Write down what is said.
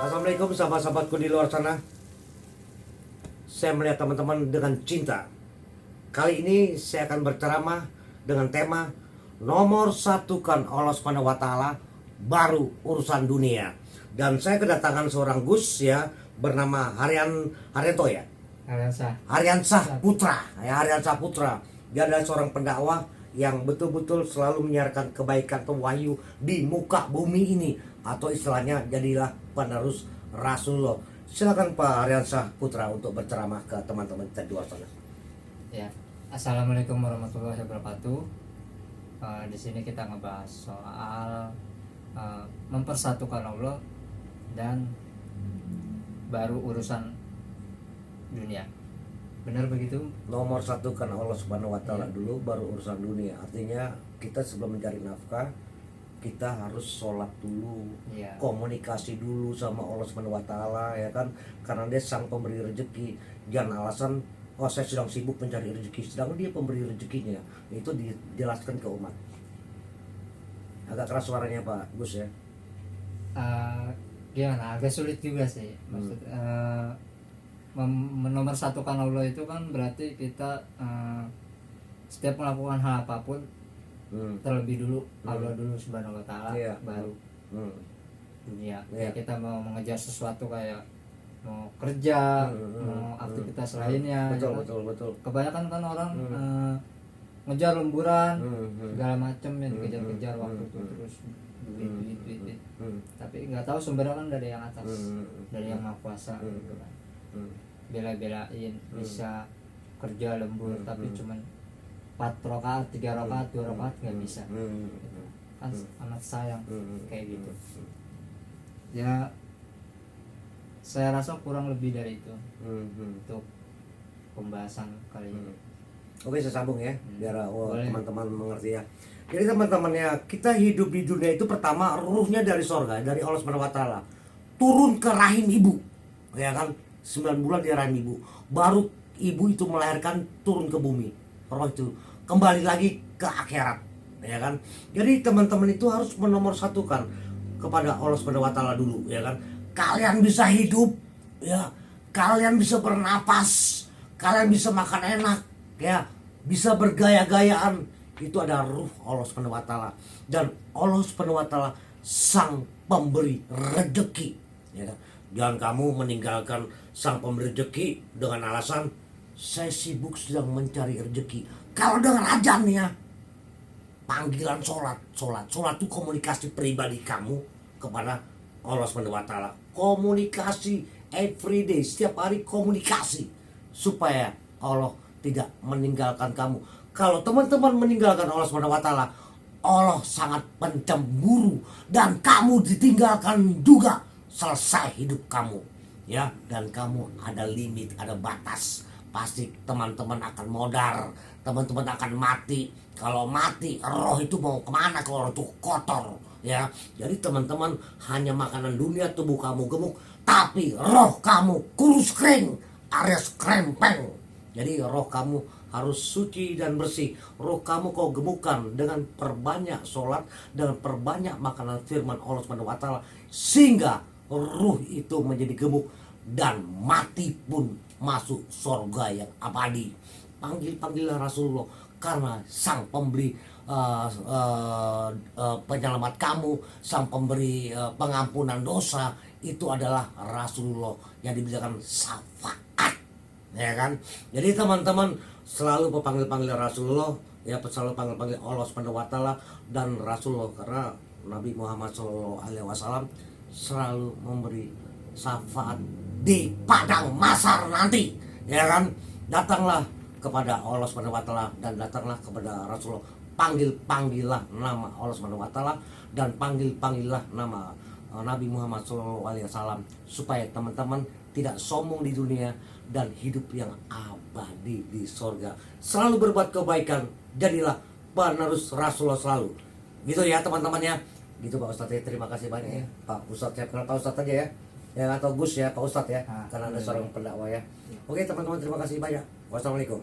Assalamualaikum sahabat-sahabatku di luar sana. Saya melihat teman-teman dengan cinta. Kali ini saya akan berceramah dengan tema nomor satukan Allah Subhanahu wa Ta'ala, baru urusan dunia. Dan saya kedatangan seorang Gus ya, bernama Haryanto ya. Haryansah Putra ya, Haryansah Putra. Dia adalah seorang pendakwah yang betul-betul selalu menyiarkan kebaikan wahyu di muka bumi ini, atau istilahnya jadilah penerus Rasulullah. Silakan Pak Haryansah Putra untuk berceramah ke teman-teman di luar sana. Ya, assalamualaikum warahmatullahi wabarakatuh. Di sini kita ngebahas soal mempersatukan Allah dan baru urusan dunia. Benar begitu? Nomor satukan Allah Subhanahu wa Ta'ala dulu, baru urusan dunia. Artinya kita sebelum mencari nafkah, kita harus sholat dulu, komunikasi dulu sama Allah Subhanahu wa Ta'ala ya kan, karena dia sang pemberi rezeki. Jangan alasan oh saya sedang sibuk mencari rezeki, sedangkan dia pemberi rezekinya. Itu dijelaskan ke umat. Agak keras suaranya Pak Gus ya. Gimana? Agak sulit juga sih. Maksud menomorsatukan Allah itu kan berarti kita setiap melakukan hal apapun terlebih dulu Allah dulu Subhanahu wa Ta'ala, baru dunia. Kayak kita mau mengejar sesuatu, kayak mau kerja, mau aktivitas lainnya. Betul. Kebanyakan kan orang ngejar lemburan segala macam yang dikejar-kejar waktu itu, terus duit. Tapi nggak tahu sumbernya kan dari yang atas, dari yang Maha Kuasa gitu kan. Bela-belain bisa kerja lembur tapi cuman 4 rakaat, 3 rakaat, 2 rakaat nggak bisa gitu. Kan amat sayang kayak gitu ya. Saya rasa kurang lebih dari itu untuk pembahasan kali ini. Oke, saya sambung ya biar teman-teman mengerti ya. Jadi teman-teman ya, kita hidup di dunia itu pertama ruhnya dari sorga, dari Allah Subhanahu wa Ta'ala, turun ke rahim ibu ya kan. 9 bulan di rahim ibu, baru ibu itu melahirkan, turun ke bumi, roh itu kembali lagi ke akhirat ya kan. Jadi teman-teman itu harus menomorsatukan kepada Allah Subhanahu wa Ta'ala dulu ya kan. Kalian bisa hidup ya, kalian bisa bernapas, kalian bisa makan enak ya, bisa bergaya-gayaan, itu ada ruh Allah Subhanahu wa Ta'ala. Dan Allah Subhanahu wa Ta'ala sang pemberi rezeki ya kan. Jangan kamu meninggalkan sang pemberi rezeki dengan alasan saya sibuk sedang mencari rezeki. Kalau dengan azan ya, panggilan sholat itu komunikasi pribadi kamu kepada Allah Subhanahu wa Ta'ala. Komunikasi everyday, setiap hari komunikasi supaya Allah tidak meninggalkan kamu. Kalau teman-teman meninggalkan Allah Subhanahu wa Ta'ala, Allah sangat pencemburu dan kamu ditinggalkan juga. Selesai hidup kamu ya, dan kamu ada limit, ada batas. Pasti teman-teman akan modar, teman-teman akan mati. Kalau mati, roh itu mau kemana kalau roh itu kotor ya. Jadi teman-teman hanya makanan dunia, tubuh kamu gemuk, tapi roh kamu kurus kering alias krempeng. Jadi roh kamu harus suci dan bersih. Roh kamu kau gemukan dengan perbanyak sholat, dengan perbanyak makanan firman Allah Subhanahu wa Ta'ala, sehingga ruh itu menjadi gemuk dan mati pun masuk surga yang abadi. Panggil-panggillah Rasulullah, karena sang pemberi penyelamat kamu, sang pemberi pengampunan dosa itu adalah Rasulullah yang diberikan syafaat ya kan. Jadi teman-teman selalu panggil Rasulullah ya, selalu panggil Allah Subhanahu wa Ta'ala dan Rasulullah, karena Nabi Muhammad SAW selalu memberi syafaat di padang mahsyar nanti ya kan. Datanglah kepada Allah Subhanahu wa Ta'ala dan datanglah kepada Rasulullah, panggil-panggillah nama Allah Subhanahu wa taala dan panggil-panggillah nama Nabi Muhammad SAW supaya teman-teman tidak sombong di dunia dan hidup yang abadi di sorga. Selalu berbuat kebaikan, jadilah penerus Rasulullah selalu. Gitu ya teman-teman ya. Gitu Pak Ustadz ya, terima kasih banyak ya Pak Ustadz. Saya kenal Pak Ustadz aja ya. Ya atau Gus ya, Pak Ustadz ya. Karena ada seorang pendakwa ya. Oke teman-teman, terima kasih banyak. Wassalamualaikum.